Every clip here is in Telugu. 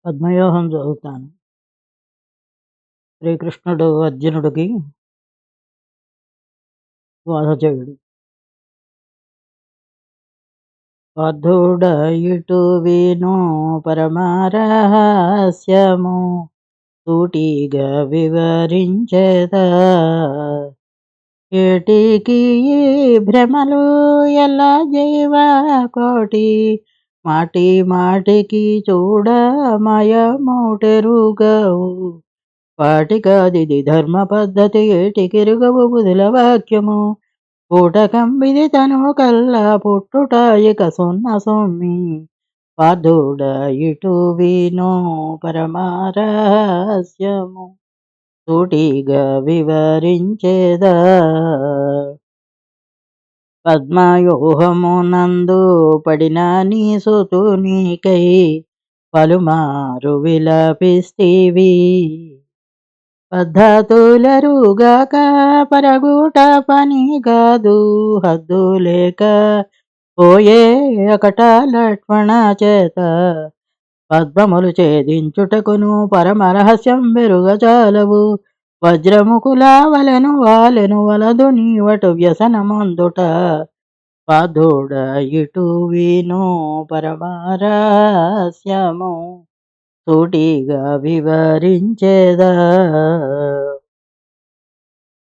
పద్మవ్యూహం చదువుతాను. శ్రీకృష్ణుడు అర్జునుడికి బోధ చేయుడు. బద్ధుడ ఇటు విను పరమరహస్యము సూటిగా వివరించెదా. ఏటికి ఈ భ్రమలు ఎలా జీవకోటి మాటి మాటికి చూడమయమౌటెరుగవు. వాటికాదిది ధర్మ పద్ధతి ఏటికెరుగవు బుధుల వాక్యము. పూటకంబిది తను కల్లా పుట్టుట ఇక సున్న సొమ్మి. పార్థుడ ఇటు విను పరమరహస్యము సూటిగా వివరించేదా. పద్మవ్యూహమునందు పడిన నీ సుతునికై పలుమారు విలపిస్తివి. పద్ధతులరుగాక పరగుట పని కాదు హద్దు లేక పోయే అకట లక్ష్మణ చేత. పద్మములు ఛేదించుటకును పరమరహస్యం వెరుగజాలవు. వజ్రముకుల వాలెను వలదు నీవటు వ్యసనమందుట. పార్థుడ ఇటు విను పరమరహస్యము సూటిగా వివరించేదా.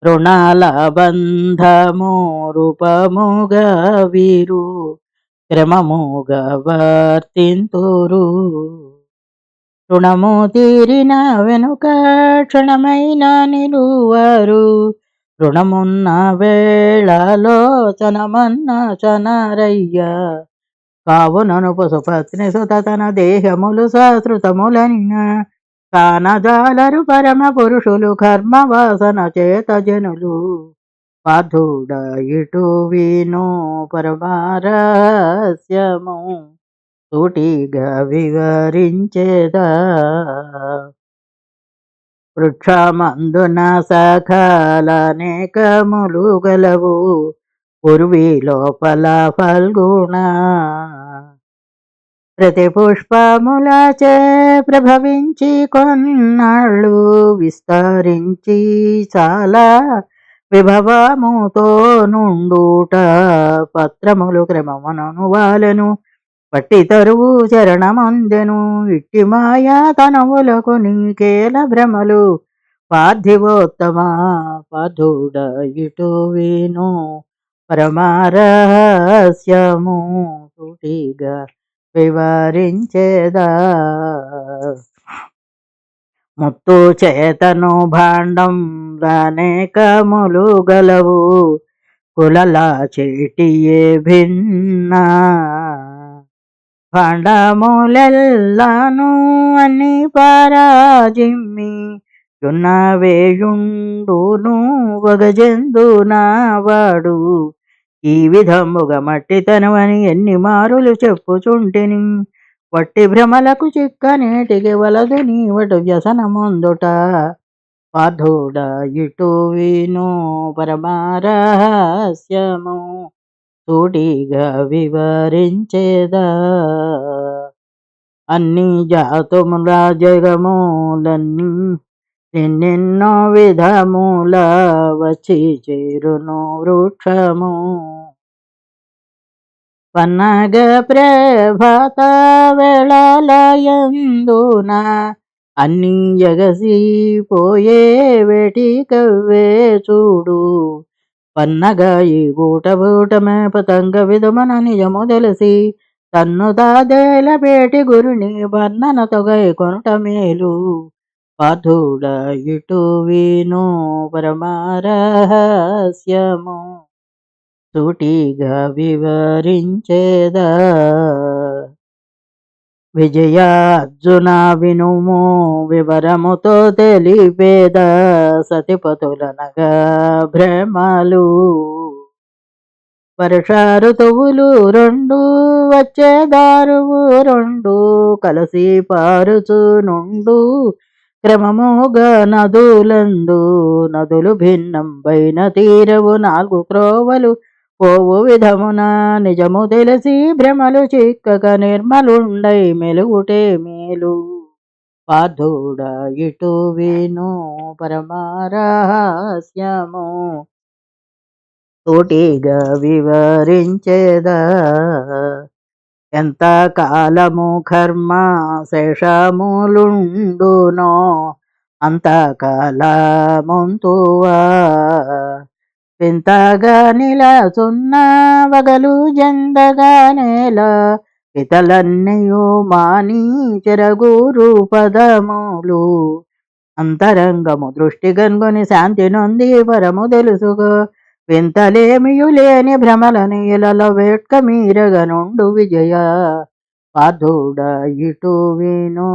రుణాల బంధము రూపముగా వీరు క్రమముగా వర్తింతురు. రుణము తీరిన వెనుక క్షణమైన నిలువరు. రుణమున్న వేళలో చనమన్న చనరయ్య. కావునను పశుపత్ని సుత తన దేహములు సశ్రుతములనిన కానజాలరు పరమ పురుషులు కర్మ వాసన చేత జనులు. పార్థుడ ఇటు విను పరమరహస్యము సూటిగా వివరించేదా. వృక్షమందున సకలనేకములు గలవు పూర్వీ లోపల ఫల్గుణ. ప్రతి పుష్పములచే ప్రభవించి కొన్నాళ్ళు విస్తరించి చాలా విభవముతో నుండుట. పత్రములు క్రమమునను వాలెను పట్టి తరువు చరణమందెను. ఇట్టి మాయా తనవులకు నీకేల భ్రమలు పార్థివోత్తమ. పార్థుడ ఇటు విను పరమరహస్యము సూటిగా వివరించేదా. ముత్తు చేతను భాండం అనేకములు గలవు కులల చేటియే భిన్న. భాండములెల్లాను అని పరాజిమ్మి యున్నవేయుండును వగజెందునా వాడు. ఈ విధముగా మట్టితనమని ఎన్ని మారులు చెప్పుచుంటిని. వట్టి భ్రమలకు చిక్కనేటికి వలదు నీవటు వ్యసనమందుట. పార్థుడ ఇటు విను పరమరహస్యము సూటిగా వివరించేదా. అన్ని జాతుముల జగములన్నీ నిన్నెన్నో విధముల వచ్చి చేరును వృక్షము. పన్నగ ప్రభాత వేళలయందున అన్ని ఎగసి పోయే వేటికవ్వే చూడు. పన్నగా ఈ గూటబూటమే పతంగ విధమున నిజము తెలిసి తన్ను దాదేల పేటి గురుని వర్ణన తొగై కొనుట మేలు. పార్థుడ ఇటు విను పరమరహస్యము సూటిగా వివరించేదా. విజయార్జున వినుము వివరముతో తెలిపేద. సతిపతులనగా భ్రమలు వర్ష ఋతువులు రెండు వచ్చేదారువు రెండు కలసి పారుచు నుండు క్రమముగా నదులందు. నదులు భిన్నంబైన తీరవు నాలుగు క్రోవలు పోవు విధమున నిజము తెలిసి భ్రమలు చిక్కక నిర్మలుండై మెలుగుటే మేలు. పార్థుడ ఇటు విను పరమరహస్యము తోటిగా వివరించేదా ఎంత కాలము కర్మ శేషములుండునో అంతకాలముంతువా వింతగా నిలచున్న వగలు జందగా నేల పితలన్నయు మాని చెరగూరు పదములు అంతరంగము దృష్టి గన్గొని శాంతి నొంది పరము తెలుసుగా వింతలేమియు లేని భ్రమలని ఇలలో వేట్క మీరగనుండు విజయ పార్థుడ ఇటు విను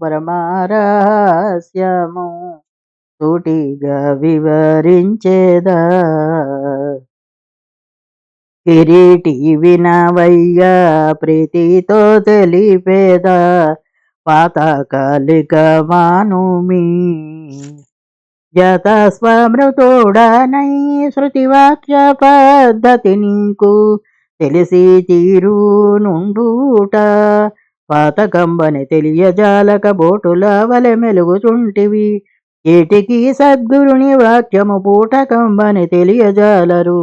పరమరహస్యము సూటిగా వివరించేదా కిరీటి వినవయ్య ప్రీతితో తెలిపేదా పాతకాలిక మానుమి జత స్వమృతుడనై శృతివాక్య పద్ధతి నీకు తెలిసి తీరు నుండుట పాతకంబని తెలియజాలక బోటుల వలె మెలుగుచుంటివి ఏటికి సద్గురుని వాక్యము పూటకంబని తెలియజాలరు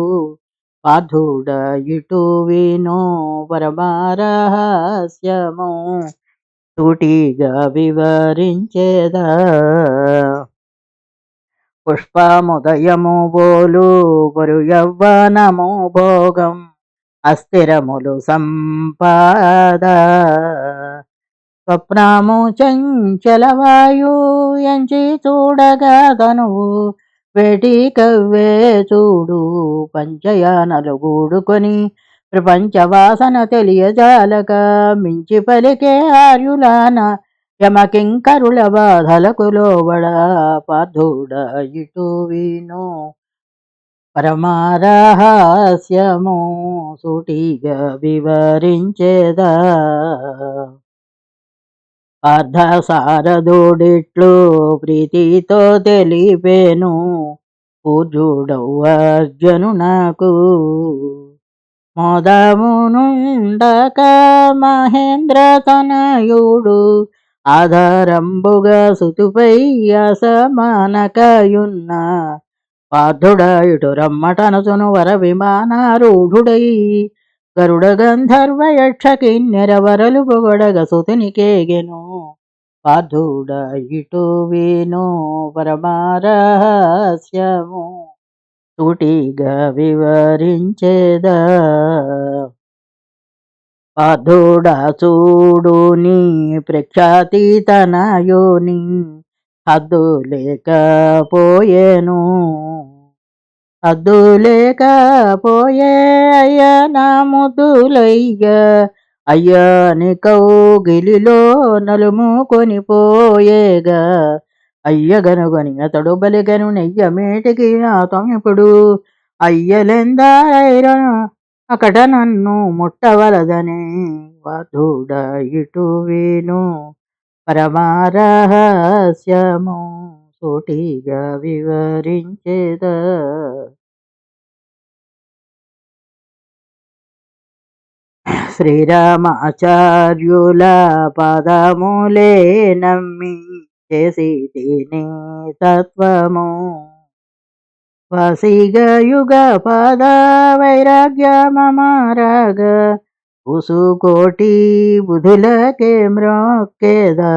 పార్థుడ ఇటు వినో పరమరహస్యము సూటిగా వివరించేదా పుష్పముదయము బోలు పరు యవ్వనము భోగం అస్థిరములు సంపాద స్వప్నము చంచలవాయు ఎంచి చూడగా తనువు వేటి కవ్వే చూడు పంచయానలు గూడుకొని ప్రపంచ వాసన తెలియజాలక మించి పలికే ఆర్యులాన యమకింకరుల బాధలకు లోబడ పార్థుడ ఇటు విను పరమరహస్యము సూటిగా వివరించేదా పార్థసారథుడిట్లు ప్రీతితో తెలిపేను పూజ్యుడవు అర్జునునకు మోదమునుండక మహేంద్ర తనయుడు ఆధారంబుగా సుతుపై అసమానకయున్న పార్థుడ ఇటు రమ్మటనసును వర విమానారూఢుడై గరుడ గంధర్వ యక్ష కిన్నెర వరలు పొగడగ సుతునికేగెను పార్థుడ ఇటు విను పరమరహస్యము సూటిగా వివరించేదా పార్థుడ చూడు నీ ప్రఖ్యాతి తనయోని హద్దు లేకపోయేను హద్దు లేకపోయే అయ్య నా ముద్దులయ్య అయ్యని కౌగిలిలో నలుము కొనిపోయేగా అయ్యగనుగని అతడు బలిగను నెయ్యమేటికి నాతమిప్పుడు అయ్యలెందారైర అకట నన్ను ముట్టవలదనే పార్థుడ ఇటు విను పరమరహస్యము సూటిగా వివరించేదా శ్రీరామాచార్యుల పదములే నమ్మి చేసి తిని తత్వము వసిగయుగ పద వైరాగ్యమరాగ ఉసుకోటి బుధులకే మ్రొక్కేదా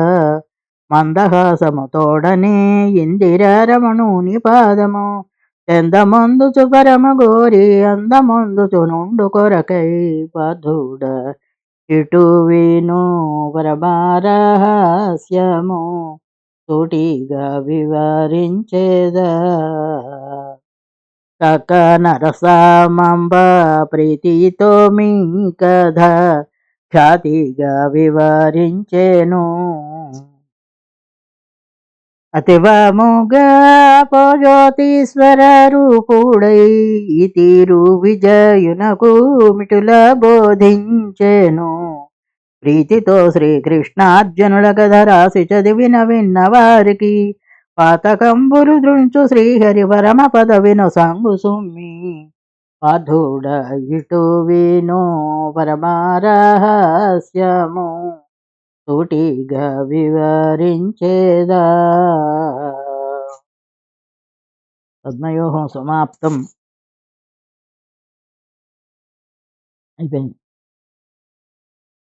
మందహాసము తోడనే ఇందిర రమణుని పాదము చందమందుచు పరమ గోరి అందమందుచు నుండు కొరకై పార్థుడ ఇటు విను పరమరహస్యము సూటిగా వివరించేదా కక నరసామంబ ప్రీతితో మీ కథ ఖ్యాతిగా వివరించేను అతివముగా పోజ్యోతీశ్వర రూపుడై ఈ తీరు విజయునకు మిటుల బోధించెను ప్రీతితో శ్రీకృష్ణార్జునుల కథ రాసి చదివిన విన్నవారికి పాతకంబులు దృంచు శ్రీహరి పరమ పదవిను సంగు సుమ్మి పార్థుడ ఇటు విను పరమరహస్యము సూటిగా వివరించేదా. పద్మవ్యూహం సమాప్తం. అయిపోయింది.